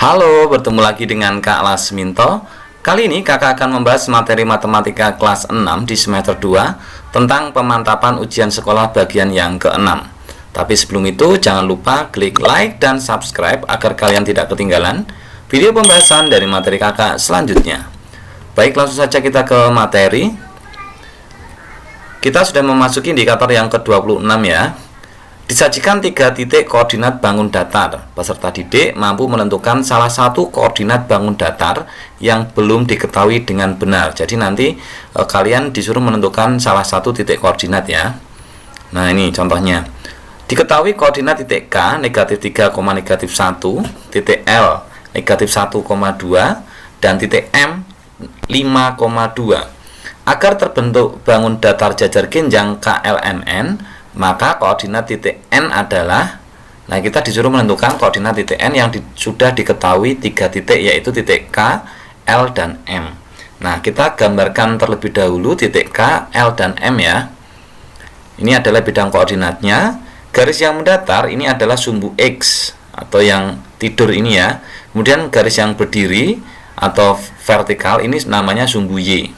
Halo, bertemu lagi dengan Kak Lasminto. Kali ini kakak akan membahas materi matematika kelas 6 di semester 2 tentang pemantapan ujian sekolah bagian yang ke-6. Tapi sebelum itu jangan lupa klik like dan subscribe agar kalian tidak ketinggalan video pembahasan dari materi kakak selanjutnya. Baik, langsung saja kita ke materi. Kita sudah memasuki indikator yang ke-26 ya. Disajikan 3 titik koordinat bangun datar. Peserta didik mampu menentukan salah satu koordinat bangun datar yang belum diketahui dengan benar. Jadi nanti kalian disuruh menentukan salah satu titik koordinat ya. Nah, ini contohnya. Diketahui koordinat titik K negatif 3, negatif 1, titik L negatif 1,2 dan titik M 5,2. Agar terbentuk bangun datar jajar genjang KLMN, maka koordinat titik N adalah, nah kita disuruh menentukan koordinat titik N yang sudah diketahui 3 titik, yaitu titik K, L, dan M. Nah, kita gambarkan terlebih dahulu titik K, L, dan M ya. Ini adalah bidang koordinatnya. Garis yang mendatar ini adalah sumbu X atau yang tidur ini ya. Kemudian garis yang berdiri atau vertikal ini namanya sumbu Y.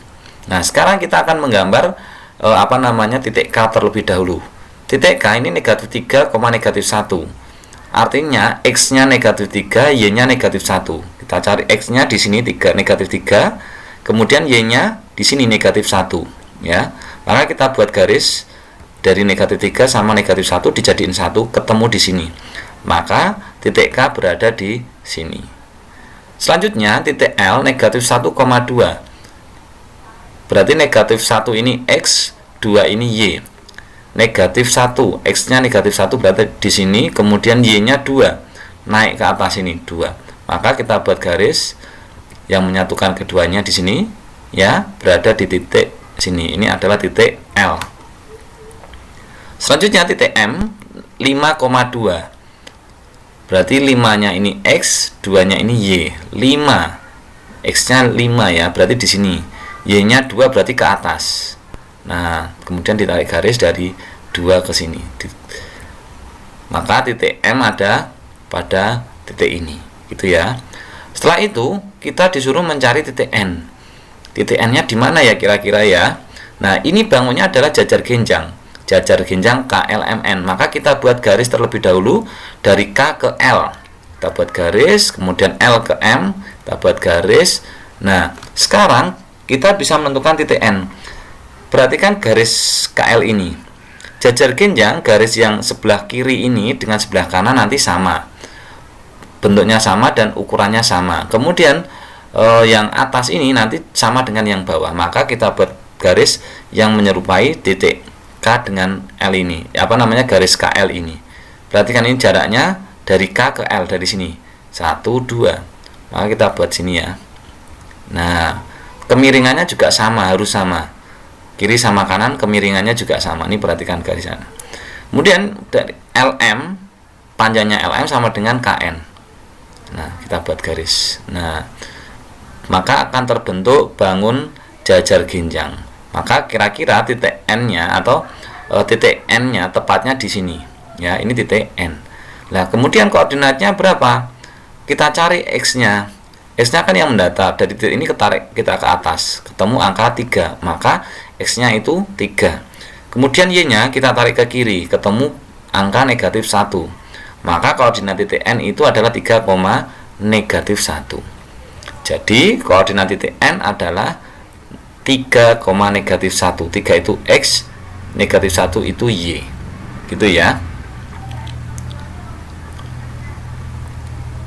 Nah, sekarang kita akan menggambar titik K terlebih dahulu. Titik K ini negatif 3, negatif 1. Artinya X-nya negatif 3, Y-nya negatif 1. Kita cari X-nya di sini 3, negatif 3. Kemudian Y-nya di sini negatif 1 ya. Maka kita buat garis dari negatif 3 sama negatif 1 dijadiin 1, ketemu di sini. Maka titik K berada di sini. Selanjutnya titik L negatif 1,2. Berarti negatif 1 ini X, 2 ini Y. Negatif 1, X-nya negatif 1 berarti di sini, kemudian Y-nya 2, naik ke atas ini 2. Maka kita buat garis yang menyatukan keduanya di sini ya, berada di titik sini. Ini adalah titik L. Selanjutnya titik M 5,2. Berarti 5-nya ini X, 2-nya ini Y. 5. X-nya 5 ya, berarti di sini. Y-nya 2 berarti ke atas. Nah, kemudian ditarik garis dari 2 ke sini. Maka titik M ada pada titik ini, gitu ya. Setelah itu, kita disuruh mencari titik N. Titik N-nya di mana ya kira-kira ya? Nah, ini bangunnya adalah jajar genjang. Jajar genjang KLMN. Maka kita buat garis terlebih dahulu dari K ke L. Kita buat garis, kemudian L ke M, kita buat garis. Nah, sekarang kita bisa menentukan titik N. Perhatikan garis KL ini. Jajar genjang, garis yang sebelah kiri ini dengan sebelah kanan nanti sama. Bentuknya sama dan ukurannya sama. Kemudian yang atas ini nanti sama dengan yang bawah. Maka kita buat garis yang menyerupai titik K dengan L ini. Garis KL ini. Perhatikan ini jaraknya dari K ke L dari sini. 1, 2. Maka kita buat sini ya. Nah, kemiringannya juga sama, harus sama. Kiri sama kanan kemiringannya juga sama. Ini perhatikan garisnya. Kemudian dari LM, panjangnya LM sama dengan KN. Nah, kita buat garis. Nah, maka akan terbentuk bangun jajar genjang. Maka kira-kira titik N-nya atau titik N-nya tepatnya di sini. Ya, ini titik N. Nah, kemudian koordinatnya berapa? Kita cari X-nya. X-nya kan yang mendatar. Dari titik ini kita ke atas, ketemu angka 3. Maka X-nya itu 3. Kemudian Y-nya kita tarik ke kiri, ketemu angka negatif 1. Maka koordinat titik N itu adalah 3, negatif 1. Jadi koordinat titik N adalah 3, negatif 1. 3 itu X, negatif 1 itu Y. Gitu ya.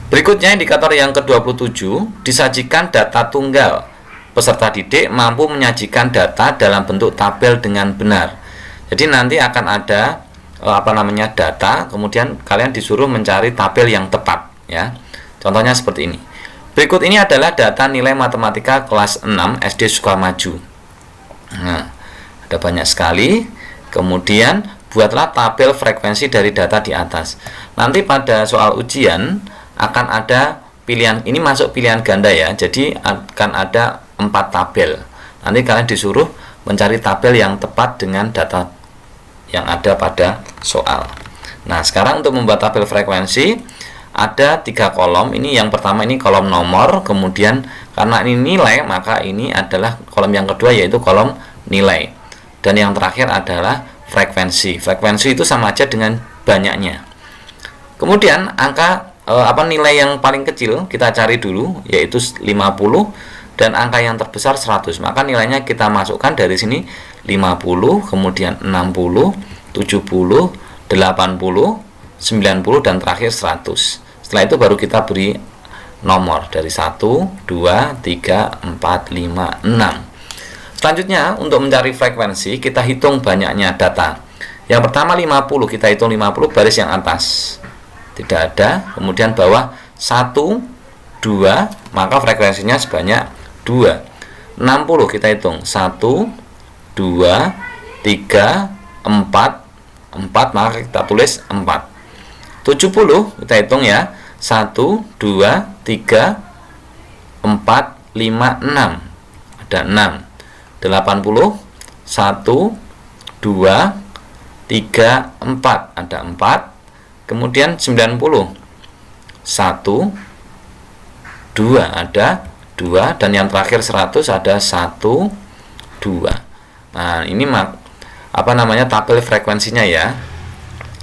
Berikutnya indikator yang ke-27, disajikan data tunggal. Peserta didik mampu menyajikan data dalam bentuk tabel dengan benar. Jadi nanti akan ada data, kemudian kalian disuruh mencari tabel yang tepat ya. Contohnya seperti ini. Berikut ini adalah data nilai matematika kelas 6 SD Sukamaju. Nah, ada banyak sekali. Kemudian buatlah tabel frekuensi dari data di atas. Nanti pada soal ujian akan ada pilihan, ini masuk pilihan ganda ya. Jadi akan ada 4 tabel. Nanti kalian disuruh mencari tabel yang tepat dengan data yang ada pada soal. Nah, sekarang untuk membuat tabel frekuensi ada 3 kolom. Ini yang pertama ini kolom nomor, kemudian karena ini nilai maka ini adalah kolom yang kedua yaitu kolom nilai, dan yang terakhir adalah frekuensi. Frekuensi itu sama aja dengan banyaknya. Kemudian angka nilai yang paling kecil kita cari dulu yaitu 50, dan angka yang terbesar 100. Maka nilainya kita masukkan dari sini 50, kemudian 60, 70, 80, 90, dan terakhir 100. Setelah itu baru kita beri nomor dari 1, 2, 3, 4, 5, 6. Selanjutnya untuk mencari frekuensi kita hitung banyaknya data. Yang pertama 50, kita hitung 50 baris yang atas tidak ada, kemudian bawah 1, 2, maka frekuensinya sebanyak 2. 60 kita hitung 1, 2, 3, 4, maka kita tulis 4. 70 kita hitung ya, 1, 2, 3, 4, 5, 6, ada 6. 80 1, 2, 3, 4, ada 4. Kemudian 90 1, 2, ada 2, dan yang terakhir 100 ada 1, 2. Nah, ini tabel frekuensinya ya.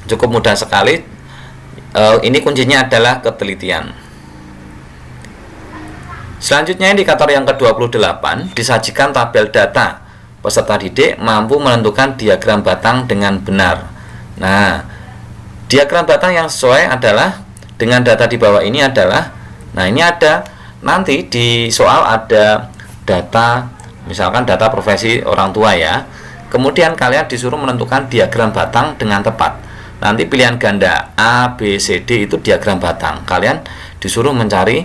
Cukup mudah sekali. Ini kuncinya adalah ketelitian. Selanjutnya indikator yang ke-28, disajikan tabel data. Peserta didik mampu menentukan diagram batang dengan benar. Nah, diagram batang yang sesuai adalah dengan data di bawah ini adalah, nah ini ada nanti di soal ada data, misalkan data profesi orang tua ya. Kemudian kalian disuruh menentukan diagram batang dengan tepat. Nanti pilihan ganda A, B, C, D itu diagram batang. Kalian disuruh mencari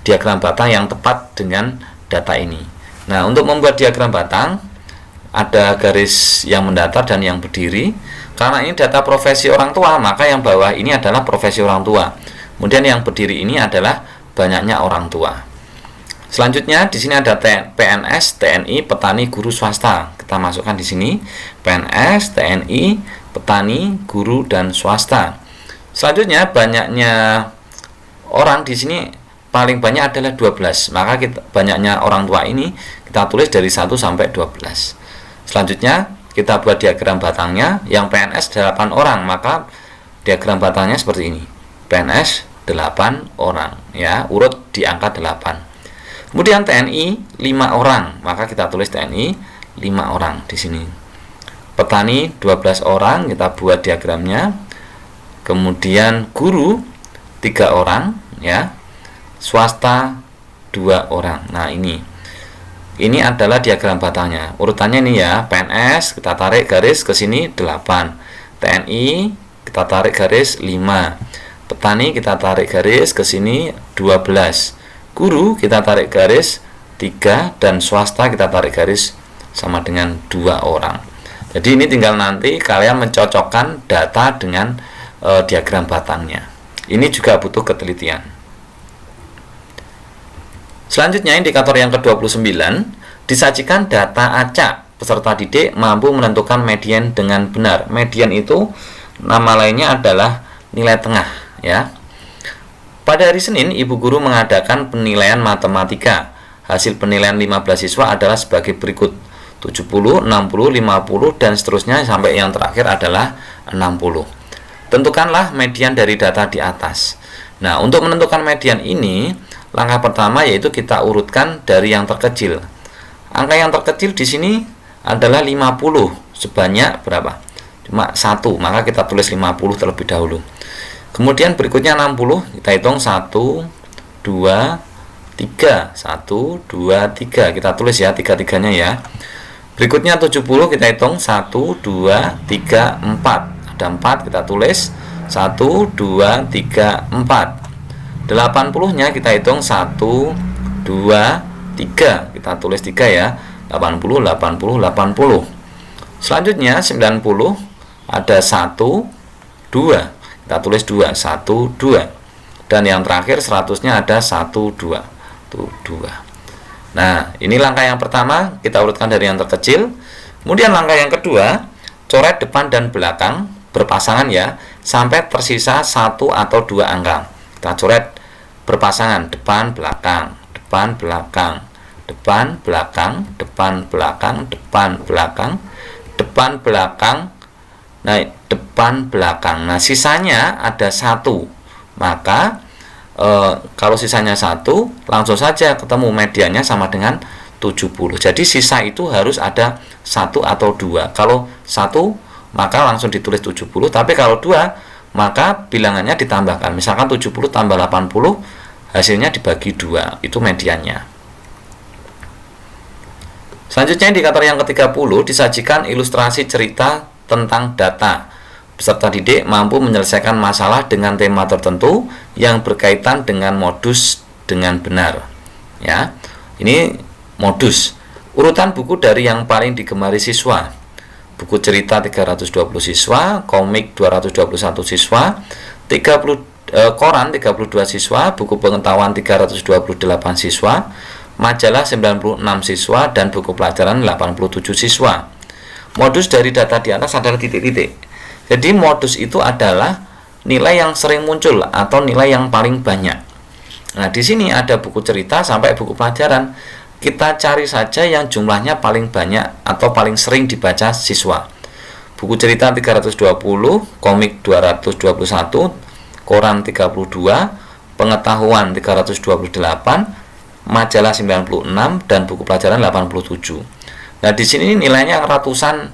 diagram batang yang tepat dengan data ini. Nah, untuk membuat diagram batang ada garis yang mendatar dan yang berdiri. Karena ini data profesi orang tua, maka yang bawah ini adalah profesi orang tua. Kemudian yang berdiri ini adalah banyaknya orang tua. Selanjutnya di sini ada PNS, TNI, petani, guru, swasta. Kita masukkan di sini PNS, TNI, petani, guru, dan swasta. Selanjutnya banyaknya orang di sini paling banyak adalah 12. Maka banyaknya orang tua ini kita tulis dari 1 sampai 12. Selanjutnya kita buat diagram batangnya. Yang PNS 8 orang, maka diagram batangnya seperti ini. PNS 8 orang ya, urut di angka 8. Kemudian TNI 5 orang, maka kita tulis TNI 5 orang di sini. Petani 12 orang, kita buat diagramnya. Kemudian guru 3 orang ya. Swasta 2 orang. Nah, ini adalah diagram batangnya. Urutannya ini ya, PNS kita tarik garis ke sini 8. TNI kita tarik garis 5. Petani kita tarik garis ke sini 12. Guru kita tarik garis 3, dan swasta kita tarik garis sama dengan 2 orang. Jadi ini tinggal nanti kalian mencocokkan data dengan diagram batangnya. Ini juga butuh ketelitian. Selanjutnya indikator yang ke-29, disajikan data acak. Peserta didik mampu menentukan median dengan benar. Median itu nama lainnya adalah nilai tengah ya. Pada hari Senin, Ibu Guru mengadakan penilaian matematika. Hasil penilaian 15 siswa adalah sebagai berikut: 70, 60, 50, dan seterusnya sampai yang terakhir adalah 60. Tentukanlah median dari data di atas. Nah, untuk menentukan median ini, langkah pertama yaitu kita urutkan dari yang terkecil. Angka yang terkecil di sini adalah 50. Sebanyak berapa? Cuma 1, maka kita tulis 50 terlebih dahulu. Kemudian berikutnya 60, kita hitung 1, 2, 3. 1, 2, 3. Kita tulis ya, 3-3-nya ya. Berikutnya 70, kita hitung 1, 2, 3, 4. Ada 4, kita tulis 1, 2, 3, 4. 80-nya kita hitung 1, 2, 3. Kita tulis 3 ya. 80, 80, 80. Selanjutnya 90 ada 1, 2. Kita tulis 2, 1, 2. Dan yang terakhir 100-nya ada 1, 2. 2. Nah, ini langkah yang pertama, kita urutkan dari yang terkecil. Kemudian langkah yang kedua, coret depan dan belakang berpasangan ya, sampai tersisa 1 atau 2 angka. Kita coret berpasangan, depan belakang, depan belakang, depan belakang, depan belakang, depan belakang, depan belakang, nah depan belakang. Nah sisanya ada 1, maka kalau sisanya 1, langsung saja ketemu mediannya sama dengan 70. Jadi sisa itu harus ada 1 atau 2. Kalau 1 maka langsung ditulis 70, tapi kalau 2 maka bilangannya ditambahkan. Misalkan 70 tambah 80, hasilnya dibagi 2, itu mediannya. Selanjutnya indikator yang ke-30, disajikan ilustrasi cerita tentang data. Peserta didik mampu menyelesaikan masalah dengan tema tertentu yang berkaitan dengan modus dengan benar. Ya, ini modus. Urutan buku dari yang paling digemari siswa. Buku cerita 320 siswa, komik 221 siswa, koran 32 siswa, buku pengetahuan 328 siswa, majalah 96 siswa, dan buku pelajaran 87 siswa. Modus dari data di atas adalah titik-titik. Jadi modus itu adalah nilai yang sering muncul atau nilai yang paling banyak. Nah, di sini ada buku cerita sampai buku pelajaran. Kita cari saja yang jumlahnya paling banyak atau paling sering dibaca siswa. Buku cerita 320, komik 221, koran 32, pengetahuan 328, majalah 96, dan buku pelajaran 87. Nah, di sini nilainya ratusan,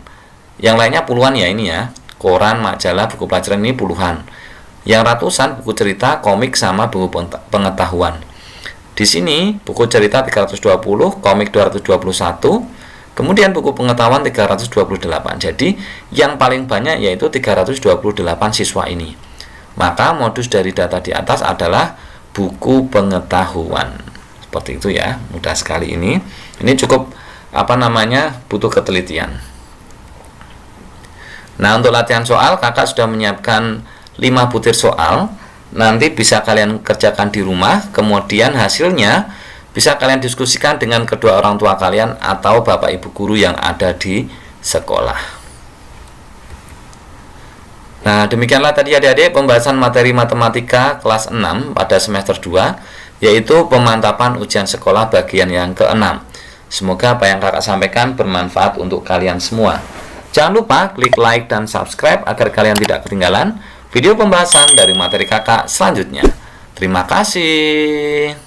yang lainnya puluhan ya ini ya. Koran, majalah, buku pelajaran ini puluhan. Yang ratusan buku cerita, komik, sama buku pengetahuan. Di sini buku cerita 320, komik 221, kemudian buku pengetahuan 328. Jadi yang paling banyak yaitu 328 siswa ini. Maka modus dari data di atas adalah buku pengetahuan. Seperti itu ya, mudah sekali ini. Ini cukup butuh ketelitian. Nah, untuk latihan soal, kakak sudah menyiapkan 5 butir soal. Nanti bisa kalian kerjakan di rumah, kemudian hasilnya bisa kalian diskusikan dengan kedua orang tua kalian atau bapak ibu guru yang ada di sekolah. Nah, demikianlah tadi adik-adik pembahasan materi matematika kelas 6 pada semester 2, yaitu pemantapan ujian sekolah bagian yang ke-6. Semoga apa yang kakak sampaikan bermanfaat untuk kalian semua. Jangan lupa klik like dan subscribe agar kalian tidak ketinggalan video pembahasan dari materi kakak selanjutnya. Terima kasih.